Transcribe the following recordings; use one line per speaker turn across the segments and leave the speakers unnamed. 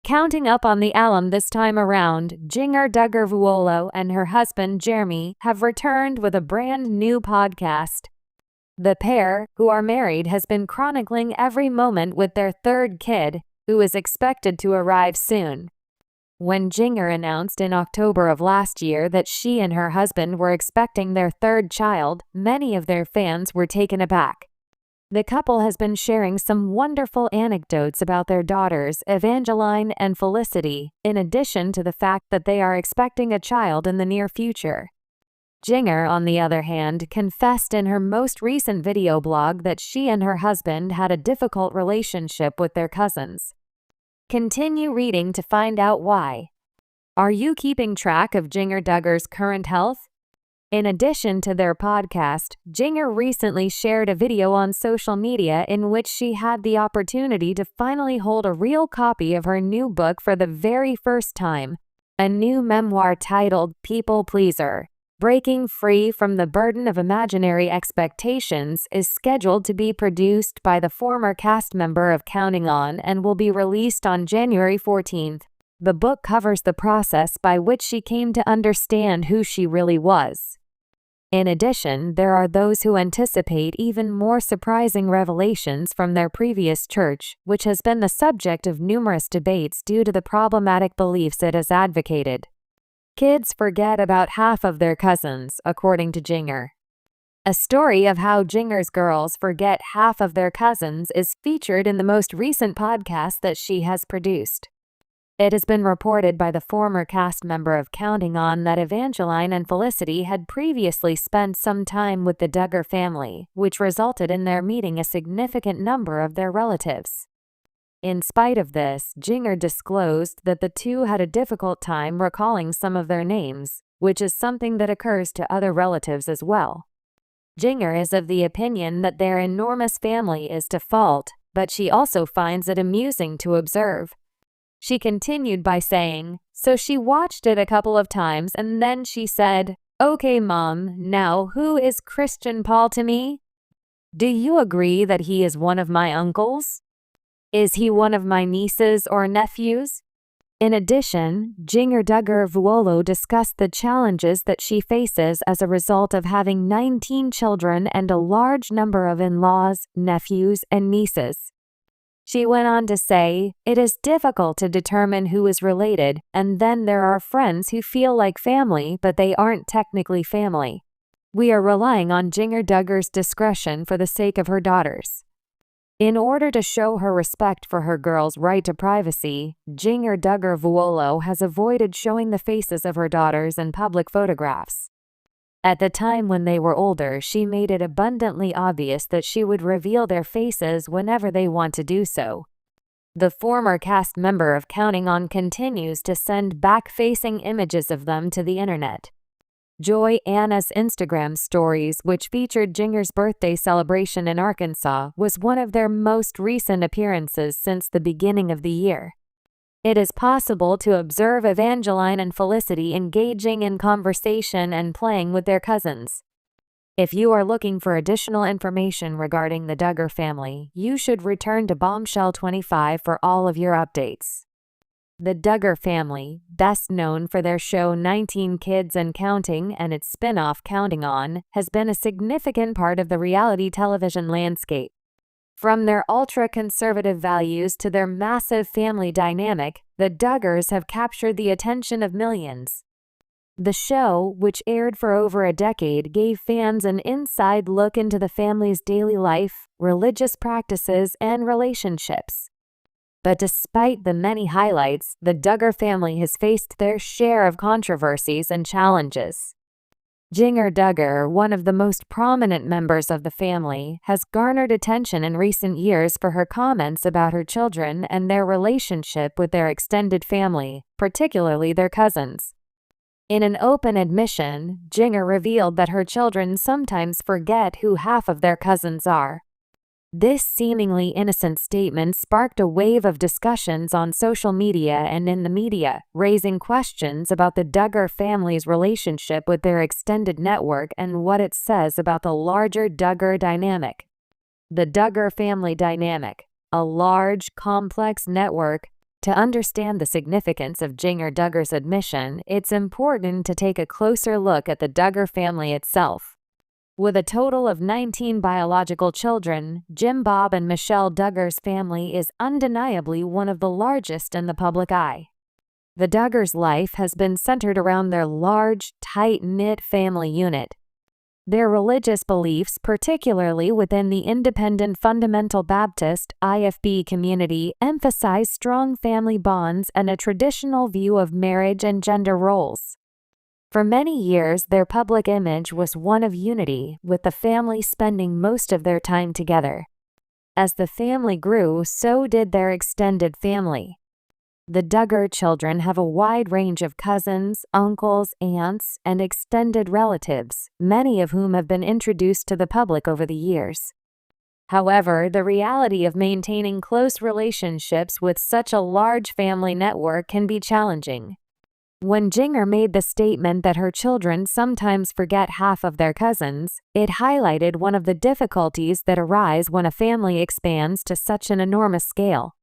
Counting up on the alum this time around, Jinger DUGGAR Vuolo and her husband Jeremy have returned with a brand new podcast. The pair, who are married, has been chronicling every moment with their third kid, who is expected to arrive soon. When Jinger announced in October of last year that she and her husband were expecting their third child, many of their fans were taken aback. The couple has been sharing some wonderful anecdotes about their daughters, Evangeline and Felicity, in addition to the fact that they are expecting a child in the near future. Jinger, on the other hand, confessed in her most recent video blog that she and her husband had a difficult relationship with their cousins. Continue reading to find out why. Are you keeping track of Jinger DUGGAR's current health? In addition to their podcast, Jinger recently shared a video on social media in which she had the opportunity to finally hold a real copy of her new book for the very first time, a new memoir titled People Pleaser. Breaking Free from the Burden of Imaginary Expectations is scheduled to be produced by the former cast member of Counting On and will be released on January 14th. The book covers the process by which she came to understand who she really was. In addition, there are those who anticipate even more surprising revelations from their previous church, which has been the subject of numerous debates due to the problematic beliefs it has advocated. Kids forget about half of their cousins, according to Jinger. A story of how Jinger's girls forget half of their cousins is featured in the most recent podcast that she has produced. It has been reported by the former cast member of Counting On that Evangeline and Felicity had previously spent some time with the DUGGAR family, which resulted in their meeting a significant number of their relatives. In spite of this, Jinger disclosed that the two had a difficult time recalling some of their names, which is something that occurs to other relatives as well. Jinger is of the opinion that their enormous family is to fault, but she also finds it amusing to observe. She continued by saying, "So she watched it a couple of times and then she said, 'Okay, Mom, now who is Christian Paul to me? Do you agree that he is one of my uncles? Is he one of my nieces or nephews?'" In addition, Jinger DUGGAR Vuolo discussed the challenges that she faces as a result of having 19 children and a large number of in-laws, nephews, and nieces. She went on to say, "It is difficult to determine who is related, and then there are friends who feel like family but they aren't technically family. We are relying on Jinger DUGGAR's discretion for the sake of her daughters." In order to show her respect for her girls' right to privacy, Jinger DUGGAR Vuolo has avoided showing the faces of her daughters in public photographs. At the time when they were older, she made it abundantly obvious that she would reveal their faces whenever they want to do so. The former cast member of Counting On continues to send back-facing images of them to the internet. Joy Anna's Instagram stories, which featured Jinger's birthday celebration in Arkansas, was one of their most recent appearances since the beginning of the year. It is possible to observe Evangeline and Felicity engaging in conversation and playing with their cousins. If you are looking for additional information regarding the DUGGAR family, you should return to Bombshell 25 for all of your updates. The DUGGAR family, best known for their show 19 Kids and Counting and its spin-off Counting On, has been a significant part of the reality television landscape. From their ultra-conservative values to their massive family dynamic, the DUGGARs have captured the attention of millions. The show, which aired for over a decade, gave fans an inside look into the family's daily life, religious practices, and relationships. But despite the many highlights, the DUGGAR family has faced their share of controversies and challenges. Jinger DUGGAR, one of the most prominent members of the family, has garnered attention in recent years for her comments about her children and their relationship with their extended family, particularly their cousins. In an open admission, Jinger revealed that her children sometimes forget who half of their cousins are. This seemingly innocent statement sparked a wave of discussions on social media and in the media, raising questions about the DUGGAR family's relationship with their extended network and what it says about the larger DUGGAR dynamic. The DUGGAR family dynamic, a large, complex network To understand the significance of Duggar's admission, it's important to take a closer look at the Duggar family itself. With a total of 19 biological children, Jim Bob and Michelle Duggar's family is undeniably one of the largest in the public eye. The Duggars' life has been centered around their large, tight-knit family unit. Their religious beliefs, particularly within the Independent Fundamental Baptist (IFB) community, emphasize strong family bonds and a traditional view of marriage and gender roles. For many years, their public image was one of unity, with the family spending most of their time together. As the family grew, so did their extended family. The Duggar children have a wide range of cousins, uncles, aunts, and extended relatives, many of whom have been introduced to the public over the years. However, the reality of maintaining close relationships with such a large family network can be challenging. When Jinger made the statement that her children sometimes forget half of their cousins, it highlighted one of the difficulties that arise when a family expands to such an enormous scale.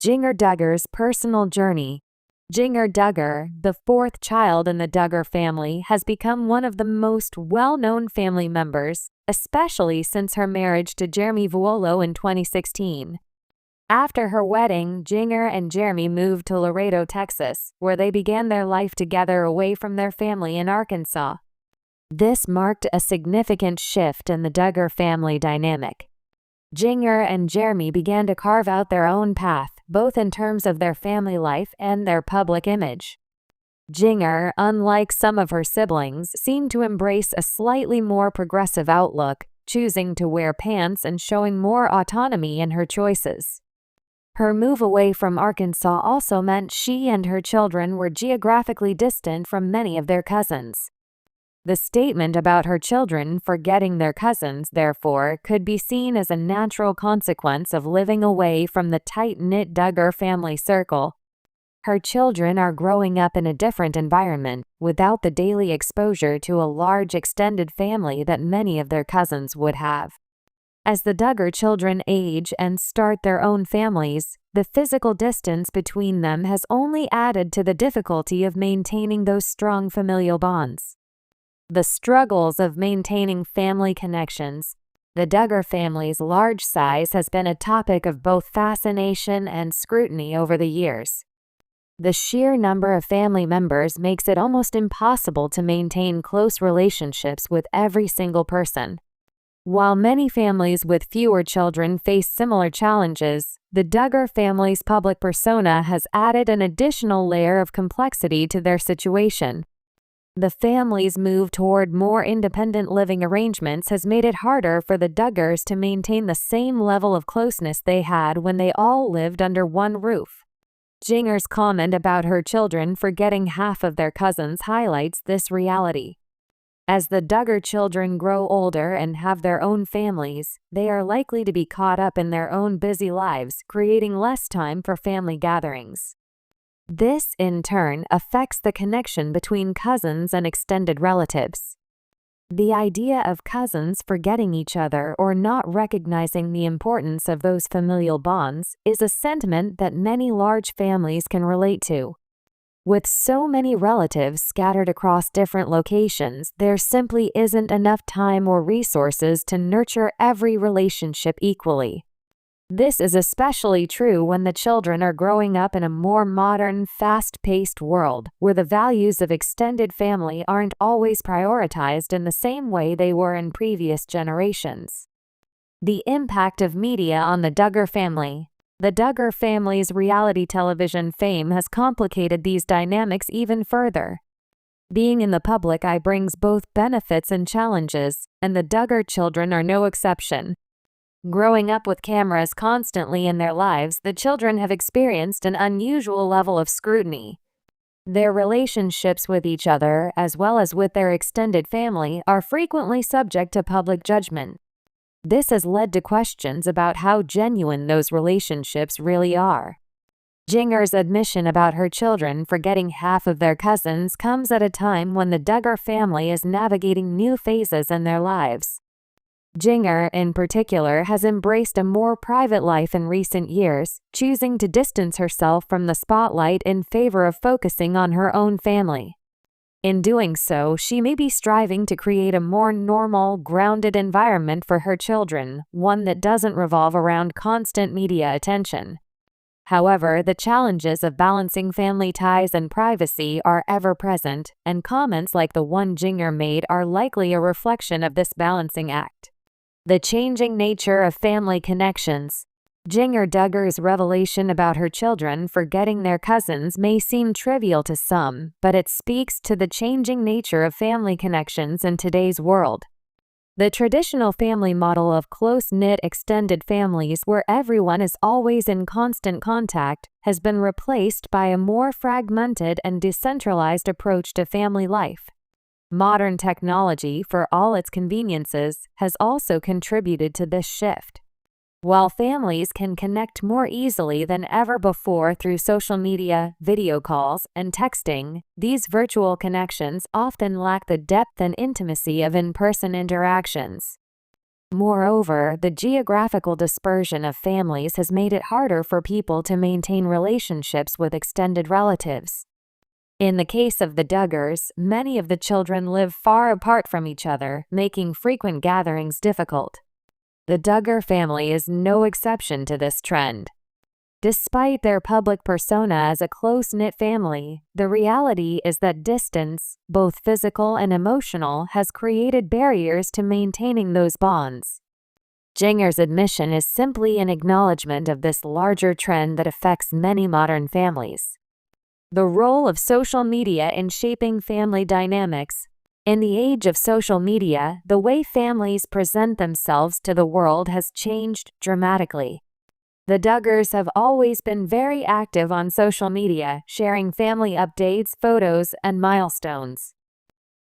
Jinger Duggar's personal journey. Jinger Duggar, the fourth child in the Duggar family, has become one of the most well-known family members, especially since her marriage to Jeremy Vuolo in 2016. After her wedding, Jinger and Jeremy moved to Laredo, Texas, where they began their life together away from their family in Arkansas. This marked a significant shift in the Duggar family dynamic. Jinger and Jeremy began to carve out their own path, both in terms of their family life and their public image. Jinger, unlike some of her siblings, seemed to embrace a slightly more progressive outlook, choosing to wear pants and showing more autonomy in her choices. Her move away from Arkansas also meant she and her children were geographically distant from many of their cousins. The statement about her children forgetting their cousins, therefore, could be seen as a natural consequence of living away from the tight-knit Duggar family circle. Her children are growing up in a different environment, without the daily exposure to a large extended family that many of their cousins would have. As the Duggar children age and start their own families, the physical distance between them has only added to the difficulty of maintaining those strong familial bonds. The struggles of maintaining family connections. The Duggar family's large size has been a topic of both fascination and scrutiny over the years. The sheer number of family members makes it almost impossible to maintain close relationships with every single person. While many families with fewer children face similar challenges, the Duggar family's public persona has added an additional layer of complexity to their situation. The family's move toward more independent living arrangements has made it harder for the Duggars to maintain the same level of closeness they had when they all lived under one roof. Jinger's comment about her children forgetting half of their cousins highlights this reality. As the Duggar children grow older and have their own families, they are likely to be caught up in their own busy lives, creating less time for family gatherings. This, in turn, affects the connection between cousins and extended relatives. The idea of cousins forgetting each other or not recognizing the importance of those familial bonds is a sentiment that many large families can relate to. With so many relatives scattered across different locations, there simply isn't enough time or resources to nurture every relationship equally. This is especially true when the children are growing up in a more modern, fast-paced world, where the values of extended family aren't always prioritized in the same way they were in previous generations. The impact of media on the Duggar family. The Duggar family's reality television fame has complicated these dynamics even further. Being in the public eye brings both benefits and challenges, and the Duggar children are no exception. Growing up with cameras constantly in their lives, the children have experienced an unusual level of scrutiny. Their relationships with each other, as well as with their extended family, are frequently subject to public judgment. This has led to questions about how genuine those relationships really are. Jinger's admission about her children forgetting half of their cousins comes at a time when the Duggar family is navigating new phases in their lives. Jinger, in particular, has embraced a more private life in recent years, choosing to distance herself from the spotlight in favor of focusing on her own family. In doing so, she may be striving to create a more normal, grounded environment for her children, one that doesn't revolve around constant media attention. However, the challenges of balancing family ties and privacy are ever present, and comments like the one Jinger made are likely a reflection of this balancing act. The changing nature of family connections. Jinger Duggar's revelation about her children forgetting their cousins may seem trivial to some, but it speaks to the changing nature of family connections in today's world. The traditional family model of close-knit extended families where everyone is always in constant contact has been replaced by a more fragmented and decentralized approach to family life. Modern technology, for all its conveniences, has also contributed to this shift. While families can connect more easily than ever before through social media, video calls, and texting, these virtual connections often lack the depth and intimacy of in-person interactions. Moreover, the geographical dispersion of families has made it harder for people to maintain relationships with extended relatives. In the case of the Duggars, many of the children live far apart from each other, making frequent gatherings difficult. The Duggar family is no exception to this trend. Despite their public persona as a close-knit family, the reality is that distance, both physical and emotional, has created barriers to maintaining those bonds. Jinger's admission is simply an acknowledgement of this larger trend that affects many modern families. The role of social media in shaping family dynamics. In the age of social media, the way families present themselves to the world has changed dramatically. The Duggars have always been very active on social media, sharing family updates, photos, and milestones.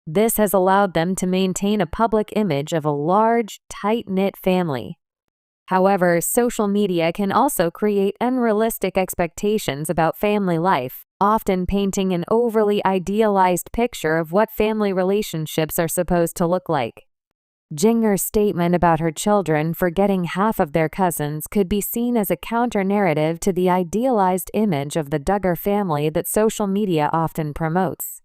This has allowed them to maintain a public image of a large, tight-knit family. However, social media can also create unrealistic expectations about family life, often painting an overly idealized picture of what family relationships are supposed to look like. Jinger's statement about her children forgetting half of their cousins could be seen as a counter-narrative to the idealized image of the Duggar family that social media often promotes.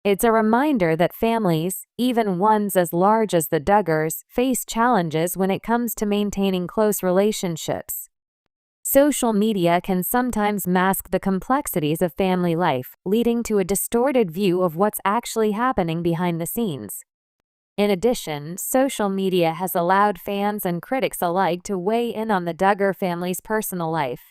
It's a reminder that families, even ones as large as the Duggars, face challenges when it comes to maintaining close relationships. Social media can sometimes mask the complexities of family life, leading to a distorted view of what's actually happening behind the scenes. In addition, social media has allowed fans and critics alike to weigh in on the Duggar family's personal life.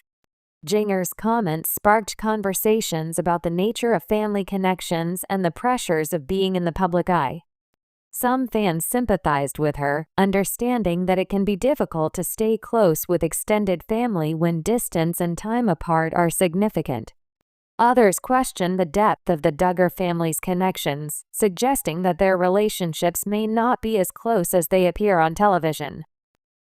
Jinger's comments sparked conversations about the nature of family connections and the pressures of being in the public eye. Some fans sympathized with her, understanding that it can be difficult to stay close with extended family when distance and time apart are significant. Others questioned the depth of the Duggar family's connections, suggesting that their relationships may not be as close as they appear on television.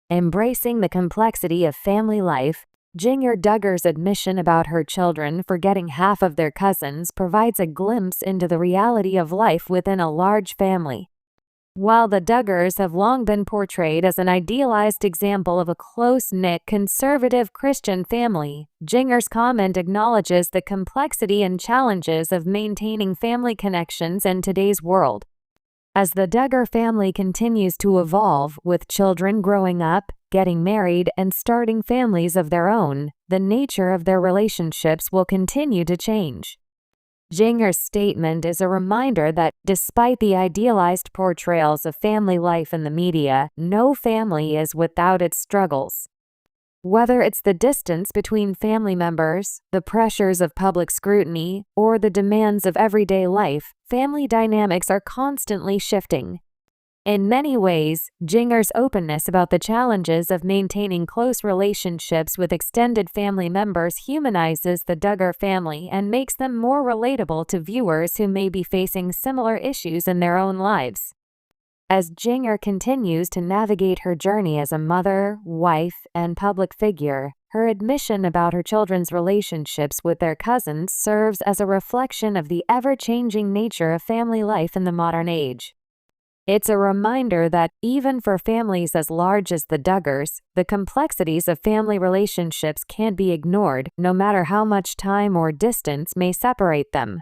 Embracing the complexity of family life, Jinger Duggar's admission about her children forgetting half of their cousins provides a glimpse into the reality of life within a large family. While the Duggars have long been portrayed as an idealized example of a close-knit, conservative Christian family, Jinger's comment acknowledges the complexity and challenges of maintaining family connections in today's world. As the Duggar family continues to evolve, with children growing up, getting married, and starting families of their own, the nature of their relationships will continue to change. Jinger's statement is a reminder that, despite the idealized portrayals of family life in the media, no family is without its struggles. Whether it's the distance between family members, the pressures of public scrutiny, or the demands of everyday life, family dynamics are constantly shifting. In many ways, Jinger's openness about the challenges of maintaining close relationships with extended family members humanizes the Duggar family and makes them more relatable to viewers who may be facing similar issues in their own lives. As Jinger continues to navigate her journey as a mother, wife, and public figure, her admission about her children's relationships with their cousins serves as a reflection of the ever-changing nature of family life in the modern age. It's a reminder that, even for families as large as the Duggars, the complexities of family relationships can't be ignored, no matter how much time or distance may separate them.